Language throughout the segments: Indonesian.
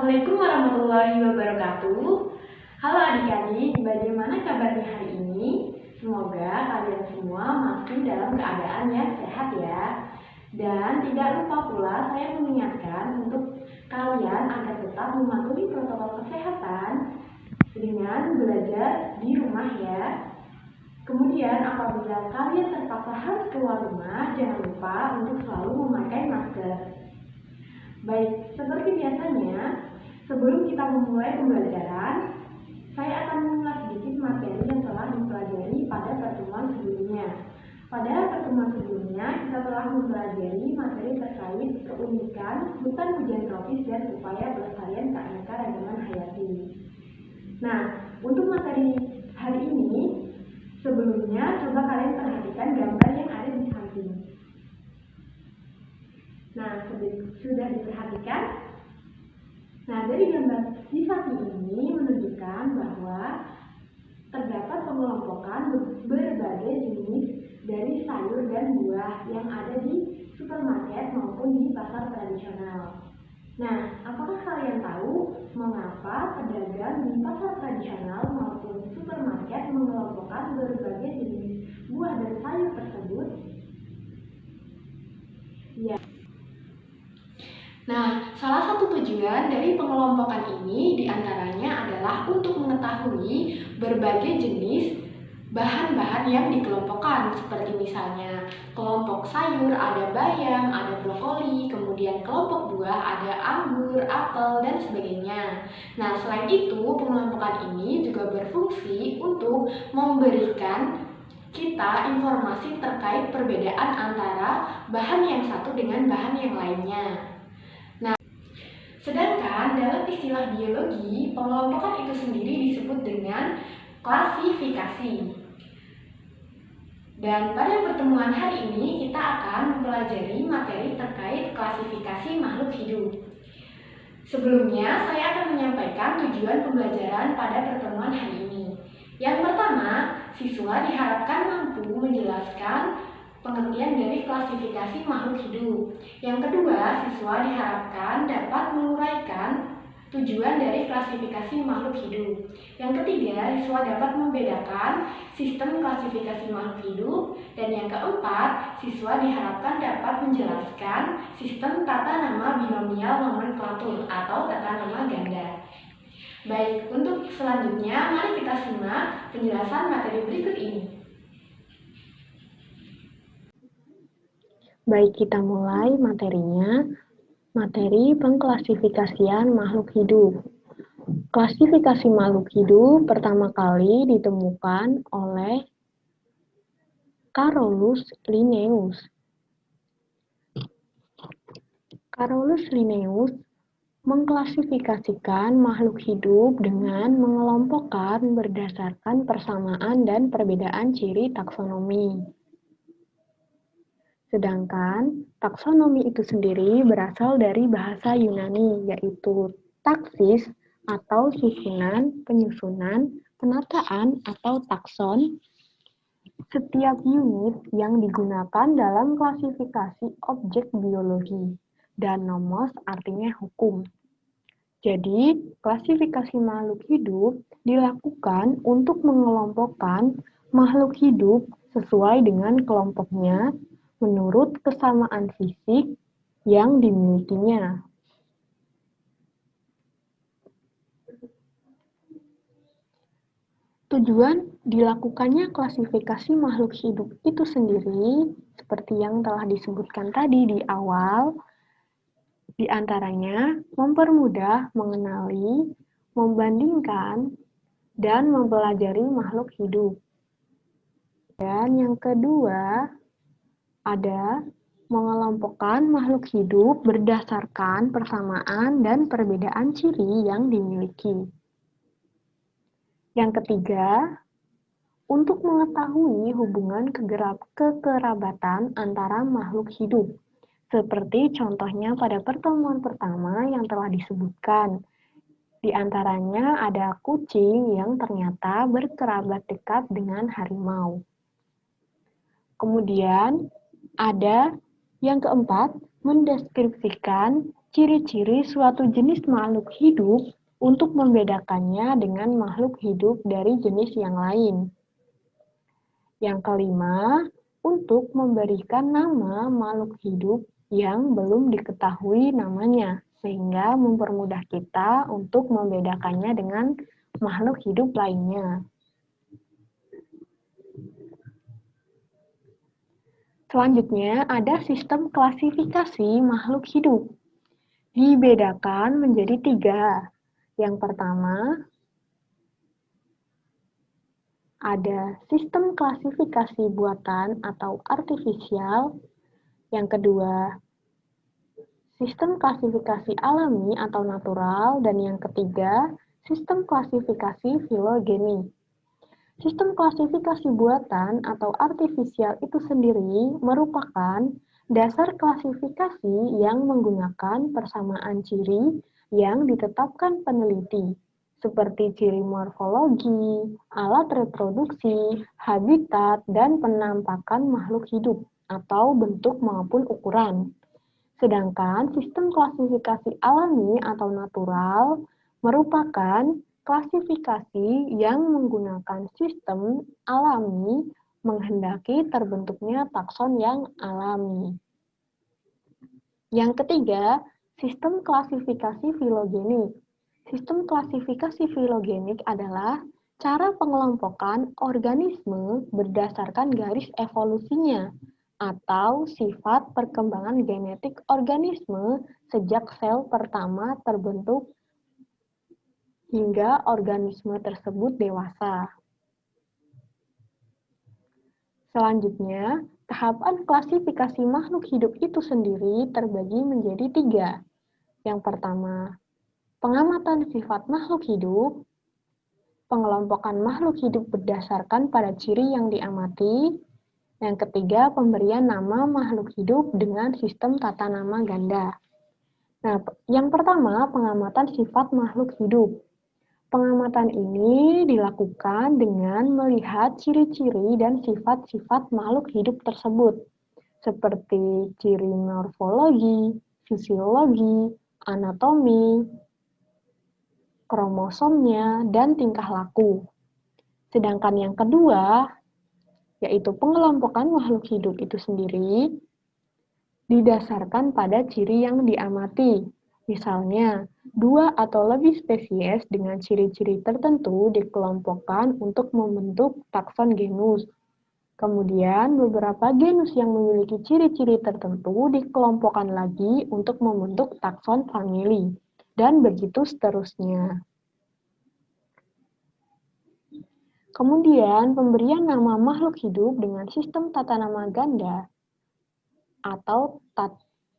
Assalamualaikum warahmatullahi wabarakatuh. Halo adik-adik, bagaimana kabarnya hari ini? Semoga kalian semua masih dalam keadaan yang sehat ya. Dan tidak lupa pula saya mengingatkan untuk kalian agar tetap mematuhi protokol kesehatan dengan belajar di rumah ya. Kemudian apabila kalian terpaksa harus keluar rumah, jangan lupa untuk selalu memakai masker. Baik, seperti biasanya, sebelum kita memulai pembelajaran, saya akan mengulas sedikit materi yang telah dipelajari pada pertemuan sebelumnya. Pada pertemuan sebelumnya, kita telah mempelajari materi terkait keunikan hutan hujan tropis dan upaya pelestarian keanekaragaman hayati. Nah, untuk materi hari ini, sebelumnya coba kalian perhatikan gambar yang ada di samping. Nah, sudah diperhatikan? Nah, dari gambar di samping ini menunjukkan bahwa terdapat pengelompokan berbagai jenis dari sayur dan buah yang ada di supermarket maupun di pasar tradisional. Nah, apakah kalian tahu mengapa pedagang di pasar tradisional maupun supermarket mengelompokkan berbagai jenis buah dan sayur tersebut? Ya. Nah, salah satu tujuan dari pengelompokan ini diantaranya adalah untuk mengetahui berbagai jenis bahan-bahan yang dikelompokkan, seperti misalnya kelompok sayur ada bayam, ada brokoli, kemudian kelompok buah ada anggur, apel, dan sebagainya. Nah, selain itu, pengelompokan ini juga berfungsi untuk memberikan kita informasi terkait perbedaan antara bahan yang satu dengan bahan yang lainnya. Sedangkan dalam istilah biologi, pengelompokan itu sendiri disebut dengan klasifikasi. Dan pada pertemuan hari ini kita akan mempelajari materi terkait klasifikasi makhluk hidup. Sebelumnya, saya akan menyampaikan tujuan pembelajaran pada pertemuan hari ini. Yang pertama, siswa diharapkan mampu menjelaskan pengertian dari klasifikasi makhluk hidup. Yang kedua, siswa diharapkan dapat menguraikan tujuan dari klasifikasi makhluk hidup. Yang ketiga, siswa dapat membedakan sistem klasifikasi makhluk hidup. Dan yang keempat, siswa diharapkan dapat menjelaskan sistem tata nama binomial nomenklatur atau tata nama ganda. Baik, untuk selanjutnya, mari kita simak penjelasan materi berikut ini. Baik, kita mulai materinya. Materi pengklasifikasian makhluk hidup. Klasifikasi makhluk hidup pertama kali ditemukan oleh Carolus Linnaeus. Carolus Linnaeus mengklasifikasikan makhluk hidup dengan mengelompokkan berdasarkan persamaan dan perbedaan ciri taksonomi. Sedangkan taksonomi itu sendiri berasal dari bahasa Yunani, yaitu taksis atau susunan, penyusunan, penataan atau takson. Setiap unit yang digunakan dalam klasifikasi objek biologi, dan nomos artinya hukum. Jadi, klasifikasi makhluk hidup dilakukan untuk mengelompokkan makhluk hidup sesuai dengan kelompoknya menurut kesamaan fisik yang dimilikinya. Tujuan dilakukannya klasifikasi makhluk hidup itu sendiri, seperti yang telah disebutkan tadi di awal, di antaranya mempermudah mengenali, membandingkan, dan mempelajari makhluk hidup. Dan yang kedua, ada mengelompokkan makhluk hidup berdasarkan persamaan dan perbedaan ciri yang dimiliki. Yang ketiga, untuk mengetahui hubungan kekerabatan antara makhluk hidup, seperti contohnya pada pertemuan pertama yang telah disebutkan. Di antaranya ada kucing yang ternyata berkerabat dekat dengan harimau. Kemudian, ada yang keempat, mendeskripsikan ciri-ciri suatu jenis makhluk hidup untuk membedakannya dengan makhluk hidup dari jenis yang lain. Yang kelima, untuk memberikan nama makhluk hidup yang belum diketahui namanya, sehingga mempermudah kita untuk membedakannya dengan makhluk hidup lainnya. Selanjutnya, ada sistem klasifikasi makhluk hidup. Dibedakan menjadi 3. Yang pertama, ada sistem klasifikasi buatan atau artifisial. Yang kedua, sistem klasifikasi alami atau natural. Dan yang ketiga, sistem klasifikasi filogenik. Sistem klasifikasi buatan atau artifisial itu sendiri merupakan dasar klasifikasi yang menggunakan persamaan ciri yang ditetapkan peneliti, seperti ciri morfologi, alat reproduksi, habitat, dan penampakan makhluk hidup atau bentuk maupun ukuran. Sedangkan sistem klasifikasi alami atau natural merupakan klasifikasi yang menggunakan sistem alami menghendaki terbentuknya takson yang alami. Yang ketiga, sistem klasifikasi filogenik. Sistem klasifikasi filogenik adalah cara pengelompokan organisme berdasarkan garis evolusinya atau sifat perkembangan genetik organisme sejak sel pertama terbentuk hingga organisme tersebut dewasa. Selanjutnya, tahapan klasifikasi makhluk hidup itu sendiri terbagi menjadi 3. Yang pertama, pengamatan sifat makhluk hidup, pengelompokan makhluk hidup berdasarkan pada ciri yang diamati. Yang ketiga, pemberian nama makhluk hidup dengan sistem tata nama ganda. Nah, yang pertama, pengamatan sifat makhluk hidup. Pengamatan ini dilakukan dengan melihat ciri-ciri dan sifat-sifat makhluk hidup tersebut, seperti ciri morfologi, fisiologi, anatomi, kromosomnya, dan tingkah laku. Sedangkan yang kedua, yaitu pengelompokan makhluk hidup itu sendiri, didasarkan pada ciri yang diamati. Misalnya, 2 atau lebih spesies dengan ciri-ciri tertentu dikelompokkan untuk membentuk takson genus. Kemudian, beberapa genus yang memiliki ciri-ciri tertentu dikelompokkan lagi untuk membentuk takson famili, dan begitu seterusnya. Kemudian, pemberian nama makhluk hidup dengan sistem tata nama ganda atau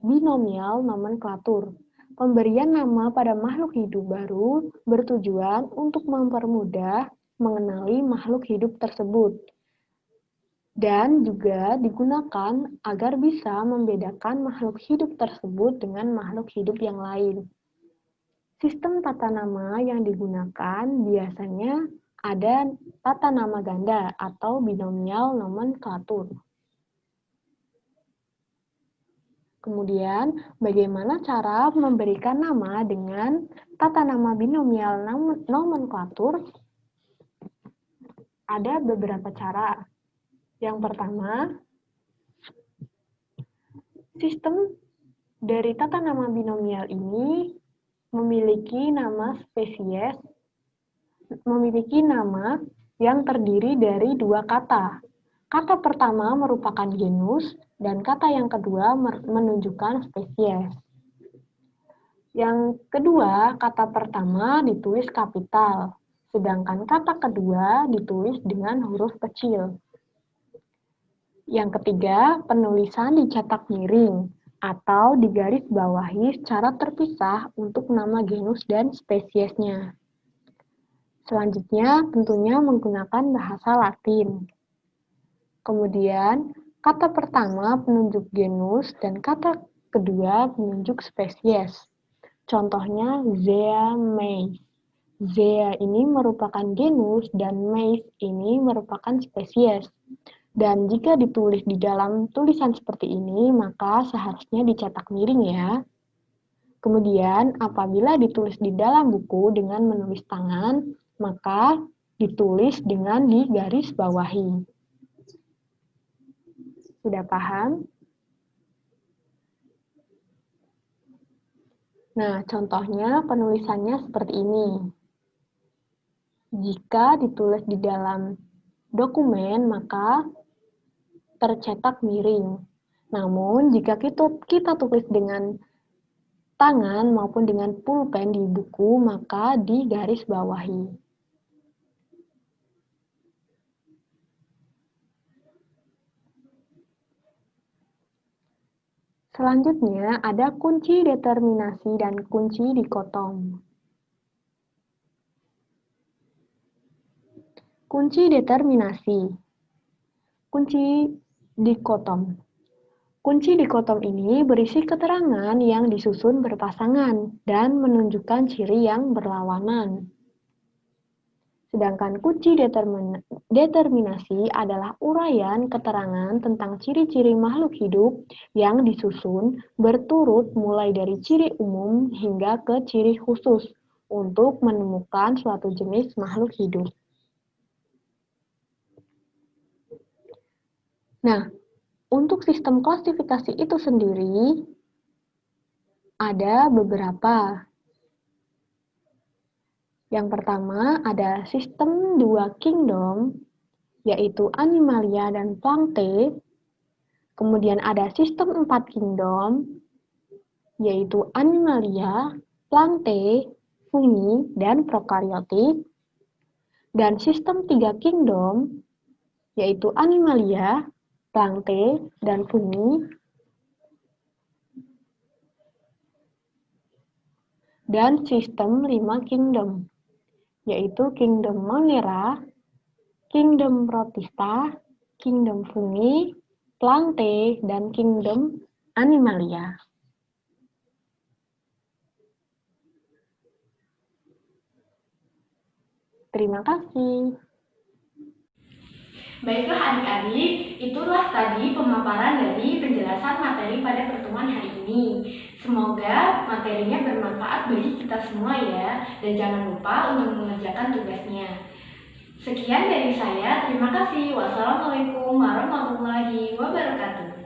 binomial nomenklatur. Pemberian nama pada makhluk hidup baru bertujuan untuk mempermudah mengenali makhluk hidup tersebut dan juga digunakan agar bisa membedakan makhluk hidup tersebut dengan makhluk hidup yang lain. Sistem tata nama yang digunakan biasanya ada tata nama ganda atau binomial nomenklatur. Kemudian, bagaimana cara memberikan nama dengan tata nama binomial nomenklatur? Ada beberapa cara. Yang pertama, sistem dari tata nama binomial ini memiliki nama spesies, memiliki nama yang terdiri dari 2 kata. Kata pertama merupakan genus, dan kata yang kedua menunjukkan spesies. Yang kedua, kata pertama ditulis kapital, sedangkan kata kedua ditulis dengan huruf kecil. Yang ketiga, penulisan dicetak miring atau digaris bawahi secara terpisah untuk nama genus dan spesiesnya. Selanjutnya, tentunya menggunakan bahasa Latin. Kemudian, kata pertama penunjuk genus dan kata kedua penunjuk spesies. Contohnya Zea mays. Zea ini merupakan genus dan mays ini merupakan spesies. Dan jika ditulis di dalam tulisan seperti ini, maka seharusnya dicetak miring ya. Kemudian, apabila ditulis di dalam buku dengan menulis tangan, maka ditulis dengan digaris bawahi. Sudah paham? Nah, contohnya penulisannya seperti ini. Jika ditulis di dalam dokumen, maka tercetak miring. Namun, jika kita tulis dengan tangan maupun dengan pulpen di buku, maka digaris bawahi. Selanjutnya, ada kunci determinasi dan kunci dikotom. Kunci determinasi. Kunci dikotom. Kunci dikotom ini berisi keterangan yang disusun berpasangan dan menunjukkan ciri yang berlawanan. Sedangkan kunci determinasi adalah uraian keterangan tentang ciri-ciri makhluk hidup yang disusun berturut mulai dari ciri umum hingga ke ciri khusus untuk menemukan suatu jenis makhluk hidup. Nah, untuk sistem klasifikasi itu sendiri ada beberapa. Yang pertama ada sistem 2 kingdom, yaitu Animalia dan Plantae. Kemudian ada sistem 4 kingdom, yaitu Animalia, Plantae, Fungi, dan Prokaryotik. Dan sistem 3 kingdom, yaitu Animalia, Plantae, dan Fungi. Dan sistem 5 kingdom, yaitu Kingdom Monera, Kingdom Protista, Kingdom Fungi, Plantae, dan Kingdom Animalia. Terima kasih. Baiklah adik-adik, itulah tadi pemaparan dari penjelasan materi pada pertemuan hari ini. Semoga materinya bermanfaat bagi kita semua ya, dan jangan lupa untuk mengerjakan tugasnya. Sekian dari saya, terima kasih. Wassalamualaikum warahmatullahi wabarakatuh.